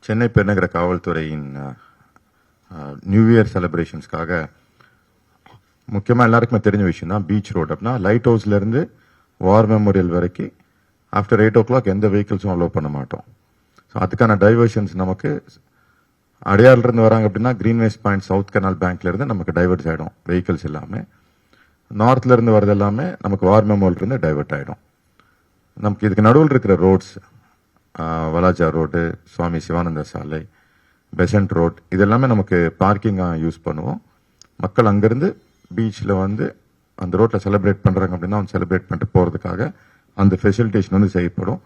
சென்னை பெருநகர காவல்துறையின் new year செலிப்ரேஷன்ஸ்க்காக முக்கியமாக எல்லாருக்குமே தெரிஞ்ச விஷயம் தான் பீச் ரோடு. அப்படின்னா லைட் ஹவுஸ்லேருந்து வார் மெமோரியல் வரைக்கும் ஆஃப்டர் 8 o'clock எந்த வெஹிக்கிள்ஸும் அலோவ் பண்ண மாட்டோம். ஸோ அதுக்கான டைவர்ஷன்ஸ் நமக்கு அடையாறுலேருந்து வராங்க அப்படின்னா கிரீன்வேஸ் பாயிண்ட் சவுத் கனால் பேங்க்லேருந்து நமக்கு டைவர்ட் ஆகிடும் வெஹிக்கிள்ஸ் எல்லாமே. நார்த்லேருந்து வரது எல்லாமே நமக்கு வார் மெமோரியல்லேருந்து டைவர்ட் ஆகிடும். நமக்கு இதுக்கு நடுவில் இருக்கிற ரோட்ஸ் வலாஜா ரோடு, சுவாமி சிவானந்த சாலை, பெசன்ட் ரோட், இதெல்லாமே நமக்கு பார்க்கிங்காக யூஸ் பண்ணுவோம். மக்கள் அங்கேருந்து பீச்சில் வந்து அந்த ரோட்டில் செலிப்ரேட் பண்ணுறாங்க அப்படின்னா அவங்க செலிப்ரேட் பண்ணிட்டு போகிறதுக்காக அந்த ஃபெசிலிட்டேஷன் வந்து செய்யப்படும்.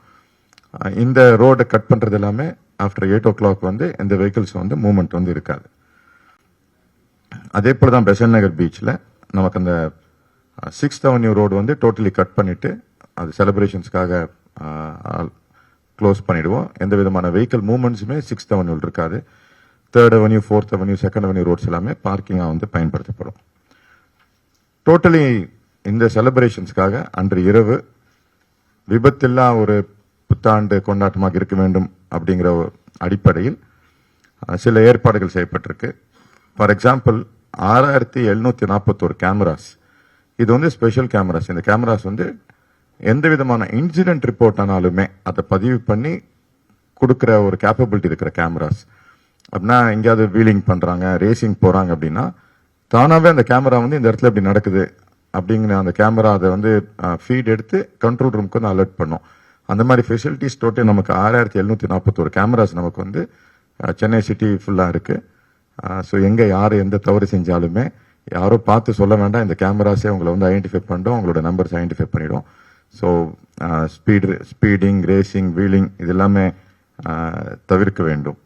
இந்த ரோடை கட் பண்ணுறது எல்லாமே ஆஃப்டர் 8 o'clock வந்து எந்த வெஹிக்கிள்ஸ் வந்து மூவ்மெண்ட் வந்து இருக்காது. அதே போல் தான் பெசன்ட் நகர் பீச்சில் நமக்கு அந்த 6th Avenue ரோடு வந்து டோட்டலி கட் பண்ணிவிட்டு அது செலிப்ரேஷன்ஸ்க்காக க்ளோஸ் பண்ணிடுவோம். எந்த விதமான வெஹிக்கிள் மூவ்மெண்ட்ஸுமே 6th Avenue இருக்காது. 3rd Avenue, 4th Avenue, 2nd Avenue roads எல்லாமே பார்க்கிங்காக வந்து பயன்படுத்தப்படும். டோட்டலி இந்த செலிப்ரேஷன்ஸ்க்காக அன்று இரவு விபத்தில்லா ஒரு புத்தாண்டு கொண்டாட்டமாக இருக்க வேண்டும் அப்படிங்கிற அடிப்படையில் சில ஏற்பாடுகள் செய்யப்பட்டிருக்கு. ஃபார் எக்ஸாம்பிள் 6741 கேமராஸ், இது வந்து ஸ்பெஷல் கேமராஸ். இந்த கேமராஸ் வந்து எந்த விதமான இன்சிடென்ட் ரிப்போர்ட் ஆனாலுமே அதை பதிவு பண்ணி கொடுக்குற ஒரு கேப்பபிலிட்டி இருக்கிற கேமராஸ். அப்படின்னா எங்கேயாவது வீலிங் பண்ணுறாங்க, ரேசிங் போகிறாங்க அப்படின்னா தானாகவே அந்த கேமரா வந்து இந்த இடத்துல இப்படி நடக்குது அப்படிங்கிற அந்த கேமரா அதை வந்து ஃபீட் எடுத்து கண்ட்ரோல் ரூமுக்கு வந்து அலர்ட் பண்ணும். அந்த மாதிரி ஃபெசிலிட்டிஸ் டோட்டல் நமக்கு 6741 கேமராஸ் நமக்கு வந்து சென்னை சிட்டி ஃபுல்லாக இருக்குது. ஸோ எங்கே யார் எந்த தவறு செஞ்சாலுமே யாரோ பார்த்து சொல்ல வேண்டாம், இந்த கேமராஸே உங்களை வந்து ஐடென்டிஃபை பண்ணிடும், உங்களோட நம்பர்ஸ் ஐடென்டிஃபை பண்ணிடும். ஸோ ஸ்பீடிங், ரேசிங், வீலிங் இது எல்லாமே தவிர்க்க வேண்டும்.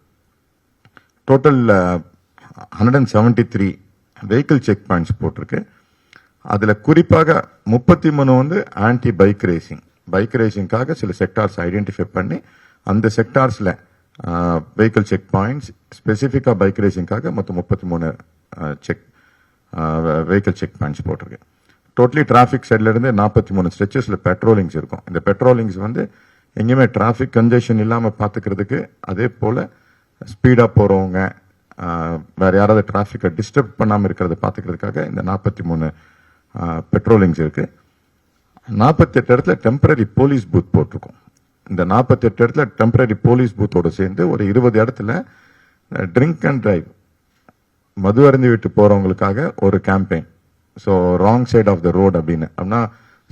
டோட்டல் 173 வெஹிக்கிள் செக் பாயிண்ட்ஸ் போட்டிருக்கு. அதில் குறிப்பாக 33 வந்து ஆன்டி பைக் ரேசிங். பைக் ரேசிங்காக சில செக்டார்ஸ் ஐடென்டிஃபை பண்ணி அந்த செக்டார்ஸில் வெஹிக்கிள் செக் பாயிண்ட்ஸ் ஸ்பெசிஃபிக்காக பைக் ரேசிங்காக மொத்தம் 33 வெஹிக்கிள் செக் பாயிண்ட்ஸ் போட்டிருக்கு. டோட்டலி டிராஃபிக் சைட்லேருந்து 43 ஸ்ட்ரெச்சஸில் பெட்ரோலிங்ஸ் இருக்கும். இந்த பெட்ரோலிங்ஸ் வந்து எங்கேயுமே டிராஃபிக் கன்ஜெஷன் இல்லாமல் பார்த்துக்கிறதுக்கு, அதே போல் ஸ்பீடாக போகிறவங்க வேறு யாராவது டிராஃபிக்கை டிஸ்டர்ப் பண்ணாமல் இருக்கிறத பார்த்துக்கிறதுக்காக இந்த 43 பெட்ரோலிங்ஸ் இருக்குது. 48 இடத்துல டெம்பரரி போலீஸ் பூத் போட்டிருக்கோம். இந்த 48 இடத்துல டெம்பரரி போலீஸ் பூத்தோடு சேர்ந்து ஒரு 20 இடத்துல ட்ரிங்க் அண்ட் டிரைவ், மது அருந்தி விட்டு போகிறவங்களுக்காக ஒரு campaign. So wrong side of the road அப்படின்னு அப்படின்னா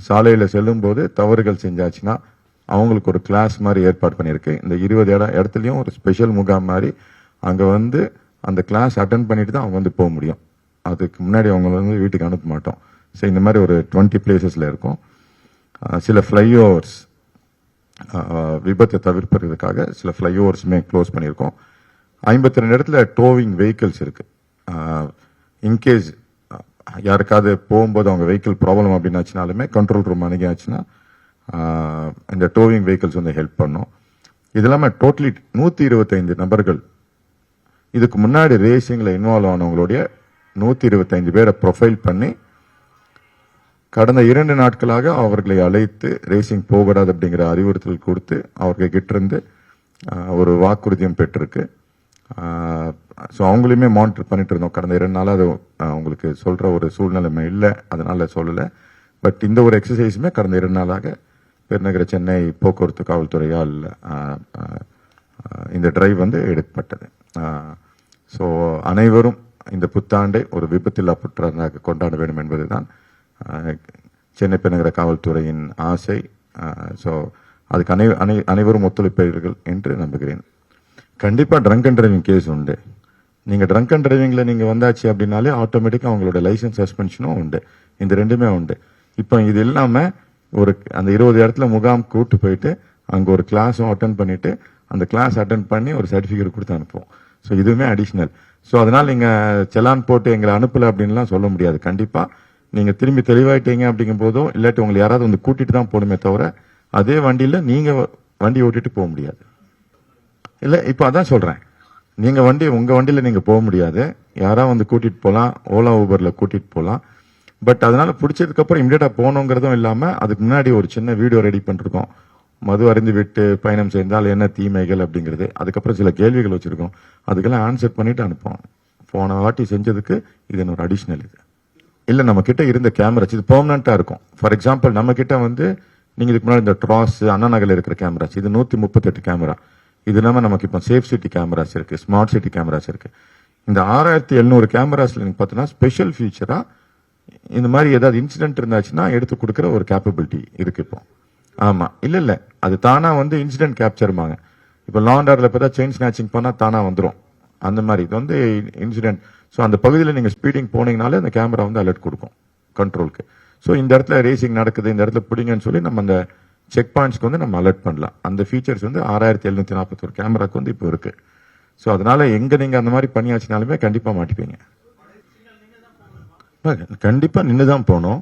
சாலையில் செல்லும்போது தவறுகள் செஞ்சாச்சுன்னா அவங்களுக்கு ஒரு கிளாஸ் மாதிரி ஏற்பாடு பண்ணியிருக்கு. இந்த 20 இடத்துலையும் ஒரு ஸ்பெஷல் முகாம் மாதிரி அங்கே வந்து அந்த கிளாஸ் அட்டன் பண்ணிட்டு தான் அவங்க வந்து போக முடியும். அதுக்கு முன்னாடி அவங்க வந்து வீட்டுக்கு அனுப்ப மாட்டோம். ஸோ இந்த மாதிரி ஒரு 20 பிளேசஸில் இருக்கும். சில ஃப்ளைஓவர்ஸ் விபத்தை தவிர்ப்பதற்காக சில ஃப்ளைஓவர்ஸுமே க்ளோஸ் பண்ணியிருக்கோம். 52 இடத்துல டோவிங் வெஹிக்கிள்ஸ் இருக்குது. இன்கேஸ் யாருக்காவது போகும்போது அவங்க வெஹிக்கிள் ப்ராப்ளம் அப்படின்னாச்சுனாலுமே கண்ட்ரோல் ரூம் அணுகியாச்சுன்னா இந்த டோவிங் வெஹிக்கிள்ஸ் வந்து ஹெல்ப் பண்ணும். இது இல்லாமல் டோட்டலி 125 நபர்கள் இதுக்கு முன்னாடி ரேசிங்கில் இன்வால்வ் ஆனவங்களுடைய 125 பேரை ப்ரொஃபைல் பண்ணி கடந்த 2 நாட்களாக அவர்களை அழைத்து ரேசிங் போகக்கூடாது அப்படிங்கிற அறிவுறுத்தல் கொடுத்து அவர்கள் கிட்டிருந்து ஒரு வாக்குறுதியும் பெற்றிருக்கு. ஸோ அவங்களையுமே மானிட்டர் பண்ணிட்டு இருந்தோம். கடந்த 2 நாளாக அது அவங்களுக்கு சொல்கிற ஒரு சூழ்நிலைமை இல்லை, அதனால சொல்லலை. பட் இந்த ஒரு எக்ஸசைஸுமே கடந்த 2 நாளாக பெருநகர சென்னை போக்குவரத்து காவல்துறையால் இந்த டிரைவ் வந்து எடுக்கப்பட்டது. ஸோ அனைவரும் இந்த புத்தாண்டை ஒரு விபத்தில்லா புத்தாண்டாக கொண்டாட வேண்டும் என்பதுதான் சென்னை பெருநகர காவல்துறையின் ஆசை. ஸோ அதுக்கு அனைவரும் ஒத்துழைப்பீர்கள் என்று நம்புகிறேன். கண்டிப்பாக ட்ரங்க் அண்ட் டிரைவிங் கேஸ் உண்டு. நீங்கள் ட்ரங்க் அண்ட் டிரைவிங்கில் நீங்கள் வந்தாச்சு அப்படின்னாலே ஆட்டோமேட்டிக்காக அவங்களோட லைசன்ஸ் சஸ்பென்ஷனும் உண்டு. இந்த ரெண்டுமே உண்டு. இப்போ இது இல்லாமல் ஒரு அந்த 20 இடத்துல முகாம் கூட்டு போயிட்டு அங்கே ஒரு கிளாஸும் அட்டன் பண்ணிவிட்டு அந்த கிளாஸ் அட்டன் பண்ணி ஒரு சர்டிஃபிகேட் கொடுத்து அனுப்புவோம். ஸோ இதுவுமே அடிஷ்னல். ஸோ அதனால் நீங்கள் செலான் போட்டு எங்களை அனுப்பலை அப்படின்லாம் சொல்ல முடியாது. கண்டிப்பாக நீங்கள் திரும்பி தெளிவாயிட்டீங்க அப்படிங்கும் போதோ இல்லாட்டி உங்களை யாராவது வந்து கூட்டிகிட்டு தான் போகணுமே தவிர அதே வண்டியில் நீங்கள் வண்டி ஓட்டிட்டு போக முடியாது. இல்லை, இப்போ அதான் சொல்கிறேன், நீங்கள் உங்கள் வண்டியில் நீங்கள் போக முடியாது. யாராவது வந்து கூட்டிகிட்டு போகலாம், ஓலா ஊபரில் கூட்டிகிட்டு போகலாம். பட் அதனால் பிடிச்சதுக்கப்புறம் இமீடியட்டாக போகணுங்கிறதும் இல்லாமல் அதுக்கு முன்னாடி ஒரு சின்ன வீடியோ ரெடி பண்ணிருக்கோம். மது அருந்து விட்டு பயணம் செய்தால் என்ன தீமைகள் அப்படிங்கிறது, அதுக்கப்புறம் சில கேள்விகள் வச்சிருக்கோம், அதுக்கெல்லாம் ஆன்சர் பண்ணிட்டு அனுப்புவோம். போன வாட்டி செஞ்சதுக்கு இது ஒரு அடிஷனல். இது இல்ல நம்ம கிட்ட இருந்த கேமராஸ் இது பெர்மனண்டா இருக்கும். ஃபார் எக்ஸாம்பிள் நம்ம கிட்ட வந்து நீங்க இதுக்கு முன்னாடி இந்த ட்ராஸ் அண்ணா நகர்ல இருக்கிற கேமராஸ் இது 138 கேமரா. இது இல்லாம நமக்கு இப்போ சேஃப் சிட்டி கேமராஸ் இருக்கு, ஸ்மார்ட் சிட்டி கேமராஸ் இருக்கு. இந்த 6700 கேமராஸ்ல நீங்க பார்த்தீங்கன்னா ஸ்பெஷல் ஃபீச்சரா இந்த மாதிரி ஏதாவது இன்சிடென்ட் இருந்தாச்சுன்னா எடுத்து கொடுக்குற ஒரு கேப்பபிலிட்டி இருக்கு இப்போ. ஆமா, இல்ல அது தானா வந்து இன்சிடென்ட் கேப்சர்மாங்க. இப்போ லா அண்ட் ஆர்டர்ல பார்த்தா செயின் ஸ்நாச்சிங் பண்ணா தானா வந்துடும். அந்த மாதிரி இது வந்து இன்சிடென்ட். ஸோ அந்த பகுதியில் நீங்க ஸ்பீடிங் போனீங்கனாலே அந்த கேமரா வந்து அலர்ட் கொடுக்கும் கண்ட்ரோலுக்கு. ஸோ இந்த இடத்துல ரேசிங் நடக்குது, இந்த இடத்துல பிடிங்கன்னு சொல்லி நம்ம அந்த செக் பாயிண்ட்ஸ்க்கு வந்து நம்ம அலர்ட் பண்ணலாம். அந்த ஃபீச்சர்ஸ் வந்து 6741 கேமராக்கு வந்து இப்போ இருக்கு. ஸோ அதனால எங்க நீங்க அந்த மாதிரி பண்ணியாச்சுனாலுமே கண்டிப்பா மாட்டிப்பீங்க. கண்டிப்பா நின்றுதான் போகணும்.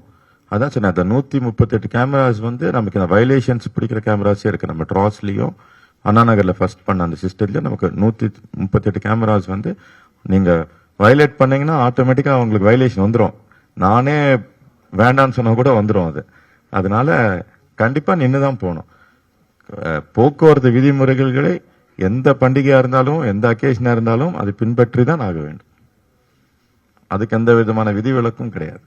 அதான் சொன்னேன், அந்த 138 கேமராஸ் வந்து நமக்கு இந்த வயலேஷன்ஸ் பிடிக்கிற கேமராஸே இருக்கு. நம்ம ட்ராஸ்லயும் அண்ணா நகர்ல ஃபர்ஸ்ட் பண்ண அந்த சிஸ்டத்துல நமக்கு 138 கேமராஸ் வந்து நீங்க வயலேட் பண்ணீங்கன்னா ஆட்டோமேட்டிக்கா உங்களுக்கு வயலேஷன் வந்துடும். நானே வேண்டாம்னு சொன்னா கூட வந்துடும் அது. அதனால கண்டிப்பா நின்றுதான் போகணும். போக்குவரத்து விதிமுறைகளை எந்த பண்டிகையா இருந்தாலும் எந்த அக்கேஷனா இருந்தாலும் அது பின்பற்றி தான் ஆக வேண்டும். அதுக்கு எந்த விதமான விதிவிலக்கும் கிடையாது.